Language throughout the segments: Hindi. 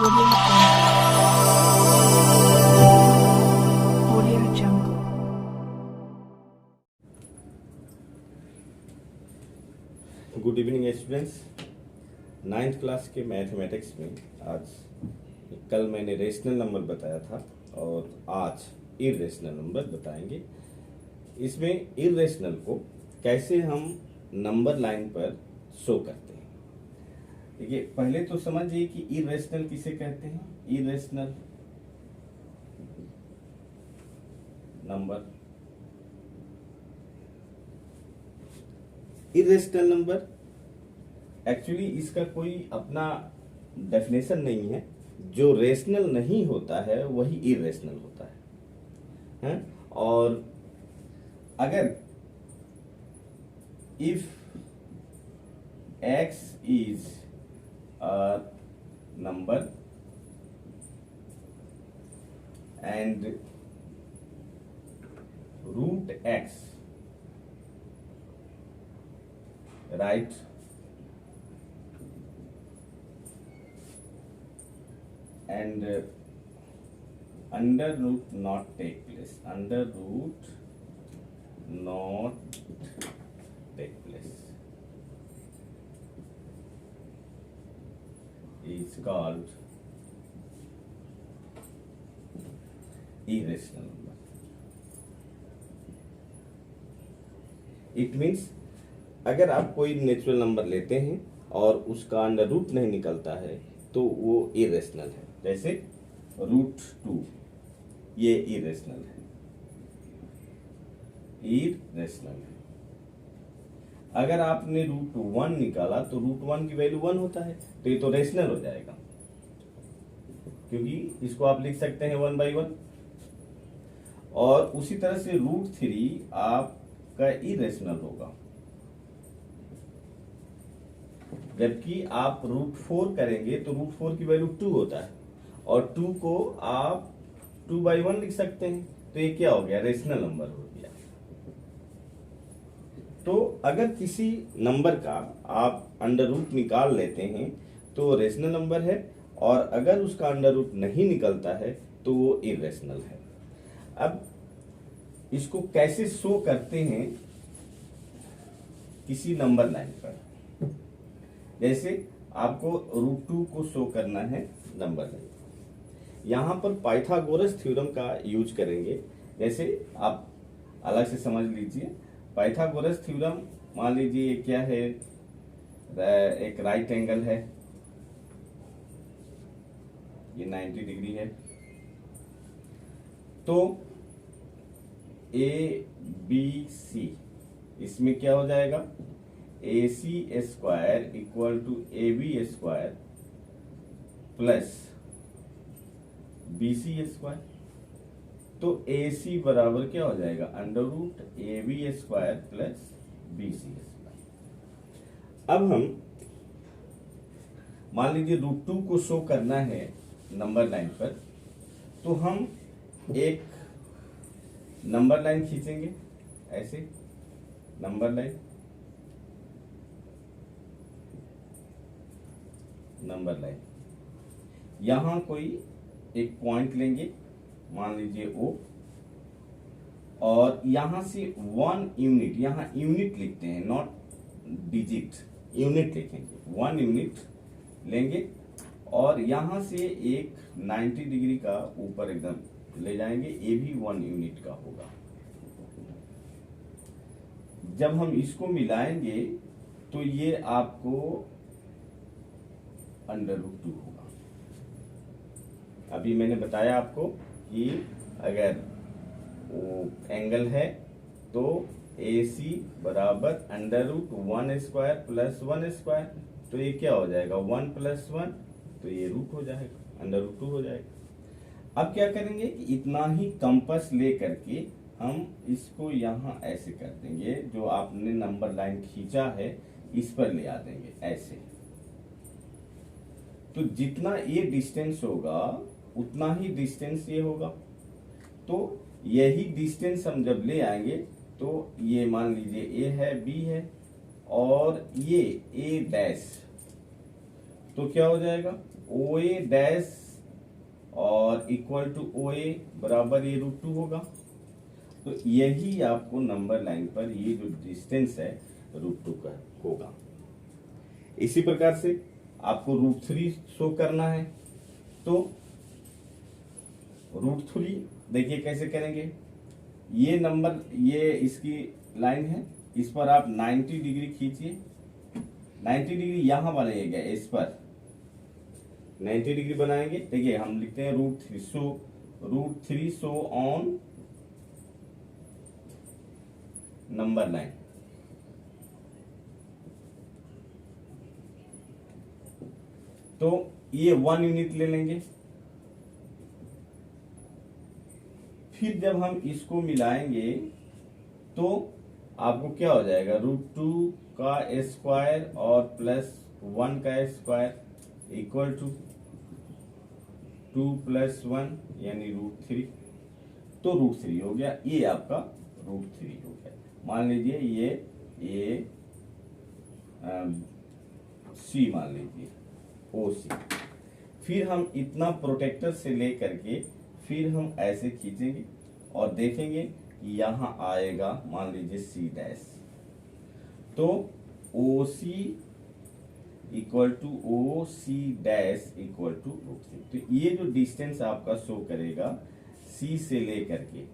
Audio Jungle. Good evening students. 9th class के मैथमेटिक्स में आज कल मैंने रेशनल नंबर बताया था और आज इर्रेशनल नंबर बताएंगे। इसमें इर्रेशनल को कैसे हम नंबर लाइन पर शो करते हैं। देखिए, पहले तो समझिए कि इर्रेशनल किसे कहते हैं। Irrational number, irrational number actually इसका कोई अपना डेफिनेशन नहीं है। जो रेशनल नहीं होता है वही इर्रेशनल होता है? और अगर if x is a number and root x, right, and under root not take place, under root not take place is called irrational number. It means अगर आप कोई नेचुरल नंबर लेते हैं और उसका अंडर रूट नहीं निकलता है तो वो इरेशनल है। जैसे √2, ये इरेशनल है, इरेशनल है। अगर आपने √1 निकाला तो √1 की वैल्यू 1 होता है, तो ये तो रेशनल हो जाएगा, क्योंकि इसको आप लिख सकते हैं 1/1। और उसी तरह से √3 आपका इरेशनल होगा, जबकि आप √4 करेंगे तो √4 की वैल्यू 2 होता है और 2 को आप 2/1 लिख सकते हैं, तो ये क्या हो गया, रेशनल नंबर हो गया। तो अगर किसी नंबर का आप अंडर रूट निकाल लेते हैं तो रेशनल नंबर है, और अगर उसका अंडर रूट नहीं निकलता है तो वो इर्रेशनल है। अब इसको कैसे शो करते हैं किसी नंबर लाइन पर। जैसे आपको √2 को शो करना है नंबर लाइन, यहां पर पाइथागोरस थ्योरम का यूज करेंगे। जैसे आप अलग से समझ लीजिए, पाइथागोरस थ्योरम मान लीजिए क्या है, एक राइट एंगल है, ये 90 डिग्री है, तो ABC इसमें क्या हो जाएगा, AC² equal to AB² plus BC²। तो AC बराबर क्या हो जाएगा, √AB² प्लस BC²। अब हम मान लीजिए √2 को शो करना है नंबर लाइन पर, तो हम एक नंबर लाइन खींचेंगे, ऐसे नंबर लाइन, नंबर लाइन, यहां कोई एक पॉइंट लेंगे, मान लीजिए O, और यहां से 1 यूनिट, यहां यूनिट लिखते हैं नॉट डिजिट, यूनिट लिखेंगे, 1 यूनिट लेंगे और यहां से एक 90 डिग्री का ऊपर एकदम ले जाएंगे, ये भी 1 यूनिट का होगा। जब हम इसको मिलाएंगे तो ये आपको √2 होगा। अभी मैंने बताया आपको कि अगर वो एंगल है तो AC बराबर √1² प्लस 1², तो ये क्या हो जाएगा, 1 + 1, तो ये रूट हो जाएगा, √2 हो जाएगा। अब क्या करेंगे कि इतना ही कंपास ले करके हम इसको यहां ऐसे कर देंगे, जो आपने नंबर लाइन खींचा है इस पर ले आ देंगे ऐसे। तो जितना ये डिस्टेंस होगा उतना ही डिस्टेंस ये होगा, तो यही डिस्टेंस हम जब ले आएंगे तो ये मान लीजिए A है, B है और ये A डैश, तो क्या हो जाएगा ओ ए डैश और इक्वल टू ओ ए बराबर ये √2 होगा। तो यही आपको नंबर लाइन पर ये जो डिस्टेंस है √2 का होगा। इसी प्रकार से आपको √3 शो करना है, तो √3 देखिए कैसे करेंगे। ये नंबर, ये इसकी लाइन है, इस पर आप 90 डिग्री खींचिए। 90 डिग्री यहां बनाइएगा, इस पर 90 डिग्री बनाएंगे। देखिए हम लिखते हैं √3 शो ऑन नंबर लाइन। तो ये 1 यूनिट ले लेंगे। फिर जब हम इसको मिलाएंगे तो आपको क्या हो जाएगा, √2 का स्क्वायर और प्लस 1 का स्क्वायर इक्वल टू 2 + 1 यानी √3। तो √3 हो गया, ये आपका √3 हो गया। मान लीजिए ये सी मान लीजिए, OC। फिर हम इतना प्रोटेक्टर से ले करके फिर हम ऐसे खींचेंगे और देखेंगे कि यहां आएगा मान लीजिए C'। तो OC equal to OC' equal to √3। तो ये जो डिस्टेंस आपका शो करेगा C से लेकर के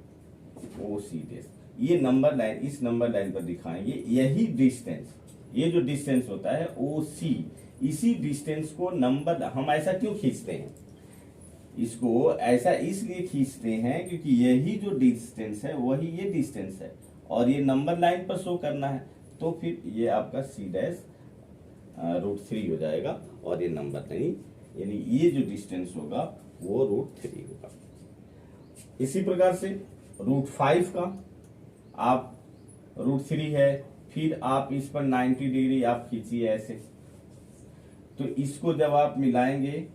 OC', ये नंबर लाइन, इस नंबर लाइन पर दिखाएंगे। यही डिस्टेंस, ये जो डिस्टेंस होता है OC, इसी डिस्टेंस को नंबर, हम ऐसा क्यों खींचते हैं, इसको ऐसा इसलिए खींचते हैं क्योंकि यही जो डिस्टेंस है वही ये डिस्टेंस है और ये नंबर लाइन पर शो करना है। तो फिर ये आपका C' √3 हो जाएगा और ये नंबर लाइन यानी ये जो डिस्टेंस होगा वो √3 होगा। इसी प्रकार से √5 का आप √3 है, फिर आप इस पर 90 डिग्री आप खींचिए ऐसे। तो इसको जब आप मिलाएंगे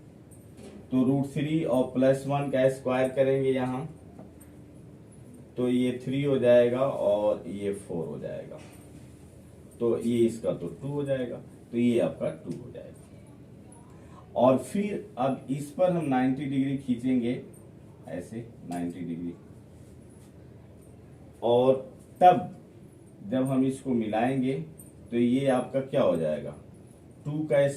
तो √3 और प्लस 1 का स्क्वायर करेंगे यहां, तो ये 3 हो जाएगा और ये 4 हो जाएगा। तो ये इसका तो 2 हो जाएगा, तो ये आपका 2 हो जाएगा। और फिर अब इस पर हम 90 डिग्री खींचेंगे ऐसे 90 डिग्री, और तब जब हम इसको मिलाएंगे तो ये आपका क्या हो जाएगा, 2 का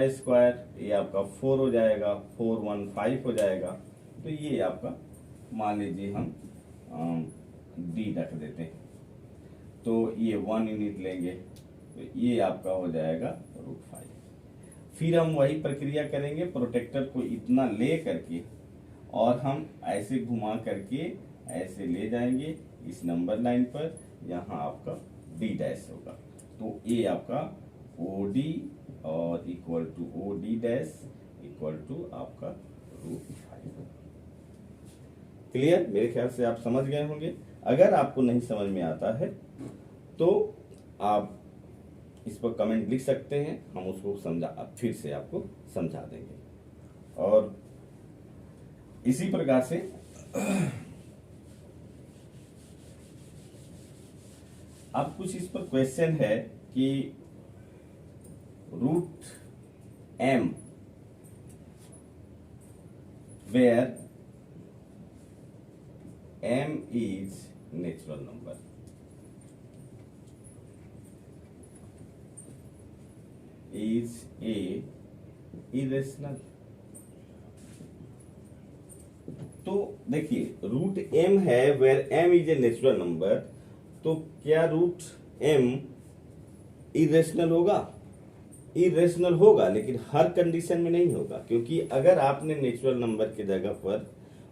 स्क्वायर, ये आपका 4 हो जाएगा, 4 1 5 हो जाएगा। तो ये आपका मान लीजिए हम D रख देते हैं, तो ये 1 यूनिट लेंगे, तो ये आपका हो जाएगा √5। फिर हम वही प्रक्रिया करेंगे, प्रोटेक्टर को इतना ले करके और हम ऐसे घुमा करके ऐसे ले जाएंगे इस नंबर लाइन पर, यहाँ आपका D' होगा। तो ये आपका OD और equal to OD' equal to आपका √5। क्लियर? मेरे ख्याल से आप समझ गए होंगे। अगर आपको नहीं समझ में आता है तो आप इस पर कमेंट लिख सकते हैं, हम उसको फिर से आपको समझा देंगे। और इसी प्रकार से अब कुछ इस पर क्वेश्चन है कि √m where m is natural number, is a irrational। तो देखिए √m है where m is a natural number, तो क्या √m इरेशनल होगा? इरेशनल होगा, लेकिन हर कंडीशन में नहीं होगा, क्योंकि अगर आपने नेचुरल नंबर की जगह पर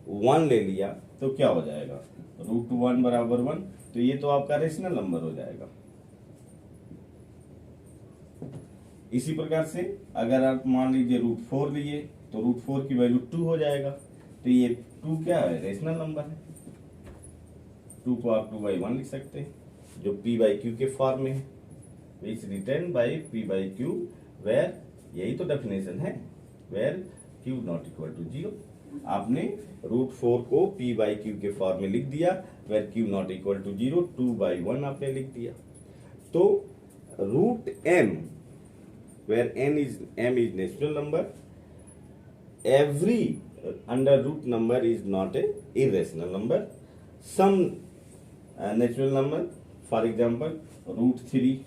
1 ले लिया तो क्या हो जाएगा, √1 बराबर 1, तो ये तो आपका रेशनल नंबर हो जाएगा। इसी प्रकार से अगर आप मान लीजिए √4 लिए तो √4 की वैल्यू 2 हो जाएगा, तो ये 2 क्या है, रेशनल नंबर है। 2 को आप 2/1 लिख सकते हैं, जो p/q के फॉर्म में है, is return bye p/q where, यही तो डेफिनेशन है, where q not equal to 0। आपने √4 को p/q के फॉर्म में लिख दिया, where q not equal to 0, 2/1 आपने लिख दिया। तो √m where m is natural number, every under root number is not a irrational number. Some natural number, for example root 3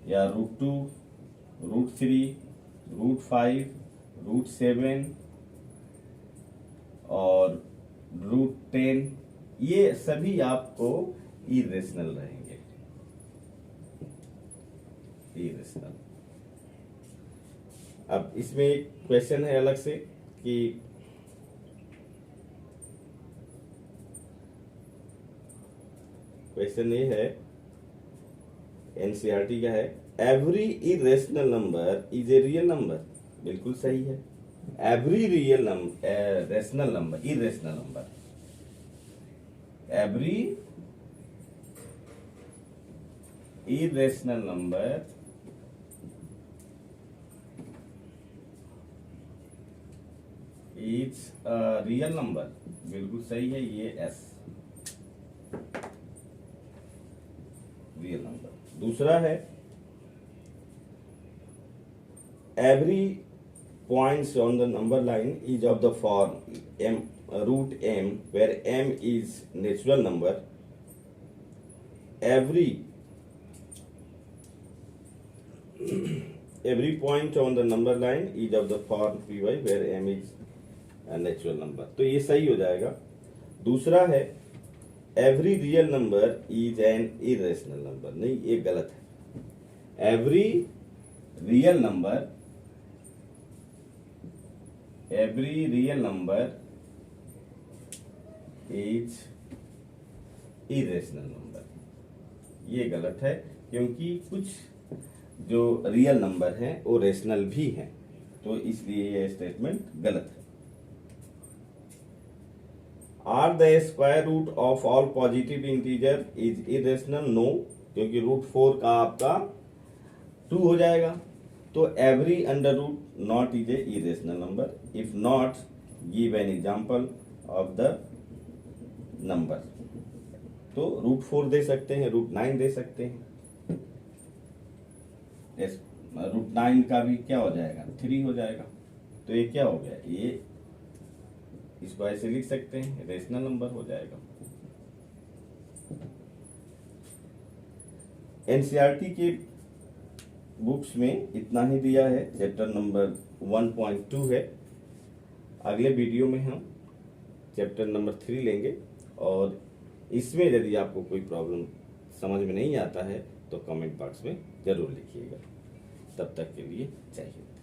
या root 2, root 3, root 5, root 7 और root 10, ये सभी आपको इरेशनल रहेंगे, इरेशनल। अब इसमें एक क्वेश्चन है अलग से कि क्वेश्चन ये है, एनसीईआरटी का है, every irrational number is a real number. बिल्कुल सही है। Every real number rational number, irrational number, every irrational number is real number. बिल्कुल सही है, ये एस रियल नंबर। दूसरा है, every points on the number line is of the form m root m where m is natural number. Every point on the number line is of the form py where m is a natural number. तो ये सही हो जाएगा। दूसरा है, every real number is an irrational number. नहीं, ये गलत है। Every real number is irrational number. ये गलत है, क्योंकि कुछ जो रियल नंबर हैं वो रेशनल भी हैं, तो इसलिए ये स्टेटमेंट गलत है। Are the square root of all positive integer is irrational? No, क्योंकि रूट 4 का आपका 2 हो जाएगा। तो every under root not is a irrational number. If not, give an example of the number. तो रूट 4 दे सकते हैं, रूट 9 दे सकते हैं। रूट 9 का भी क्या हो जाएगा, 3 हो जाएगा। तो ये क्या हो गया, ये इसको ऐसे लिख सकते हैं, रेशनल नंबर हो जाएगा। एनसीईआरटी के बुक्स में इतना ही दिया है। चैप्टर नंबर 1.2 है। अगले वीडियो में हम चैप्टर नंबर 3 लेंगे, और इसमें यदि आपको कोई प्रॉब्लम समझ में नहीं आता है तो कमेंट बॉक्स में जरूर लिखिएगा। तब तक के लिए जय हिंद।